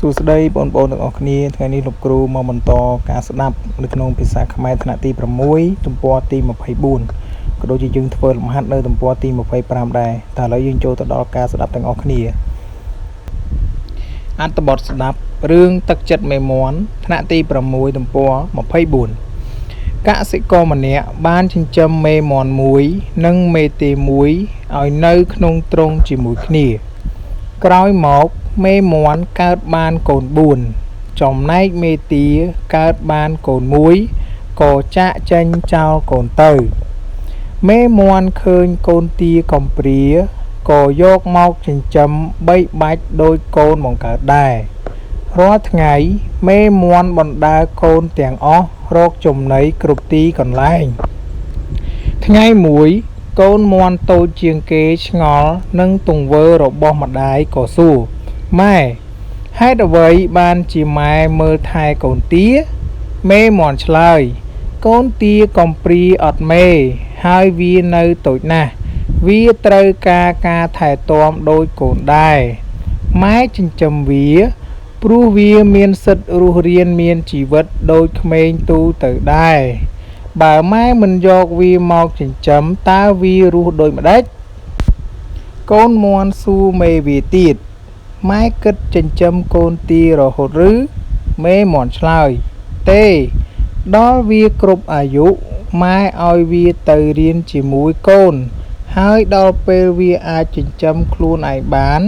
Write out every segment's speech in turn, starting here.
សួស្តីបងប្អូនទាំងអស់គ្នាថ្ងៃនេះលោកគ្រូមកបន្តការស្ដាប់នៅក្នុងភាសាខ្មែរថ្នាក់ទី6ទំព័រទី24ក៏ដូចជាយើងធ្វើលំហាត់នៅទំព័រទី25ដែរតែឥឡូវយើងចូលទៅដល់ការស្ដាប់ទាំងអស់គ្នាអត្ថបទស្ដាប់រឿងទឹកចិត្តមេមន់ថ្នាក់ទី6ទំព័រ24កសិករម្នាក់បានចិញ្ចឹមមេមន់មួយនិងមេទេមួយឲ្យនៅក្នុងទ្រុងជាមួយគ្នាក្រោយមកមេមន់កើតបានកូន4ចំណែកមេទាកើតបានកូន1ក៏ចាក់ចេញចោលកូនទៅមេមន់ឃើញកូនទាកំព្រាក៏យកមកចិញ្ចឹមបីបាច់ដោយកូនបង្កើតដែររាល់ថ្ងៃមេមន់បណ្ដើរកូនទាំងអស់រកចំណីគ្រប់ទីកន្លែងថ្ងៃមួយកូនមាន់តូចជាងគេឆ្ងល់នឹងទង្វើរបស់ម្ដាយក៏សួរម៉ែហេតុអ្វីបានជាម៉ែមើលថែកូនទាមេមាន់ឆ្លើយកូនទាកំព្រាអត់មេហើយវានៅតូចណាស់វាត្រូវការថែទាំដូចកូនដែរម៉ែចិញ្ចឹមវាព្រោះវាមានសិទ្ធិរស់រានមានជីវិតដូចក្មេងទូទៅដែរបើម៉ែមិនយកវាមកចិញ្ចឹមតើវារស់ដូចម្ដេចកូនមាន់សួរមេវាទៀតម៉ែគិតចិញ្ចឹមកូនទារហូតឬមេមាន់ឆ្លើយទេដល់វាគ្រប់អាយុម៉ែឲ្យវាទៅរៀនជាមួយកូនហើយដល់ពេលវាអាចចិញ្ចឹមខ្លួនឯងបាន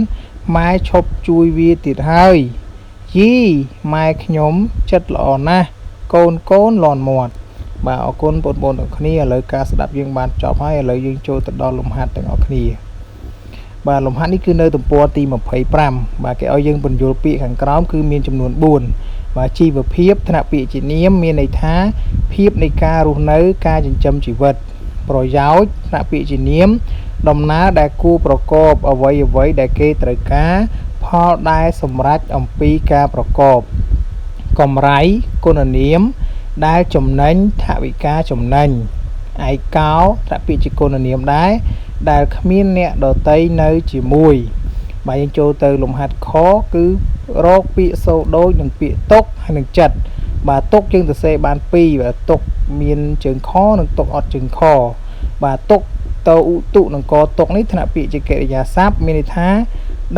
ម៉ែឈប់ជួយវាទៀតហើយយីម៉ែខ្ញុំចិត្តល្អណាស់កូនលន់មាត់បាទអរគុណបងប្អូនទាំងគ្នាឥឡូវការស្ដាប់យើងបានចប់ហើយឥឡូវយើងចូលទៅដល់លំហាត់ទាំងអស់គ្នាបាទលំហាត់នេះគឺនៅទំព័រទី25បាទគេឲ្យយើងបញ្យល់ពាក្យខាងក្រោមគឺមានចំនួន4បាទជីវភាពថ្នាក់ពាក្យជានាមមានន័យថាភាពនៃការរស់នៅការចិញ្ចឹមជីវិតប្រយោជន៍ថ្នាក់ពាក្យជានាមដំណើរដែលគួរប្រកបអ្វីដែលគេត្រូវការផលដែលសម្រេចអំពីការប្រកបកម្រៃគុណនាមដែលចំណេញថវិកាចំណេញឯកោថ្នាក់ពាក្យជាគុណនាមដែរដែលគ្មានអ្នកដតីនៅជាមួយបាទយើងចូលទៅលំហាត់ខគឺរកពាក្យសូដូចនិងពាក្យតុកហើយនឹងចិត្តបាទតុកយើងសរសេរបាន2បាទតុកមានជើងខនិងតុកអត់ជើងខបាទតុកតឧតុនិងកតុកនេះថ្នាក់ពាក្យជាកិរិយាសព្ទមានន័យថា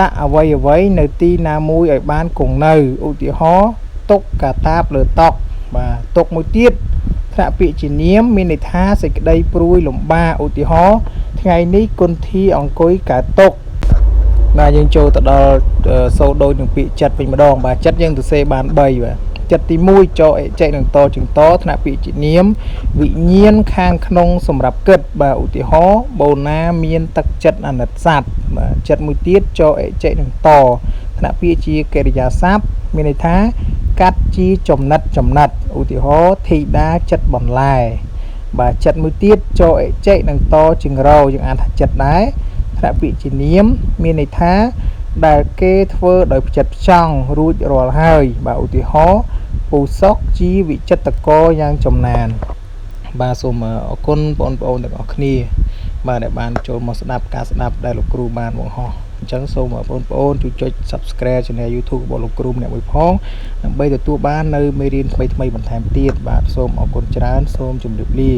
ដាក់អ្វីនៅទីណាមួយឲ្យបានគង់នៅឧទាហរណ៍តុកកាតាបលើតុកបាទតុកមួយទៀតថ្នាក់ពាក្យជានាមមានន័យថាសេចក្តីព្រួយលំបាកឧទាហរណ៍ថ្ងៃនេះគុនធីអង្គុយកើតតុកបាទយើងចូលទៅដល់សូដូចនឹងពាក្យចិត្តវិញម្ដងបាទចិត្តយើងសរសេរបាន3បាទចិត្តទី1ចអិចេនឹងតជាងតថ្នាក់ពាក្យជានាមវិញ្ញាណខាងក្នុងសម្រាប់គិតបាទឧទាហរណ៍បូណាមានទឹកចិត្តអាណិតសត្វបាទចិត្តមួយទៀតចអិចេនឹងតថ្នាក់ពាក្យជាកិរិយាសព្ទមានន័យថាកាត់ជាចំណិតឧទាហរណ៍ធីតាចិត្តបន្លែបាទចិត្តមួយទៀតចអិចេនឹងតជាងរយើងអានថាចិត្តដែរថ្នាក់ពាក្យជានាមមានន័យថាដែលគេធ្វើដោយផ្ចិតផ្ចង់រួចរាល់ហើយបាទឧទាហរណ៍ពូសុកជាវិចិត្រករយ៉ាងចំណានបាទសូមអរគុណបងប្អូនទាំងអស់គ្នាបាទដែលបានចូលមកស្ដាប់ការស្ដាប់ដែលលោកគ្រូបានបង្ហោះអញ្ចឹងសូមបងប្អូនជួយចុច Subscribe Channel YouTube របស់លោកគ្រូម្នាក់មួយផងដើម្បីទទួលបាននៅមេរៀនថ្មីបន្ថែមទៀតបាទសូមអរគុណច្រើនសូមជម្រាបលា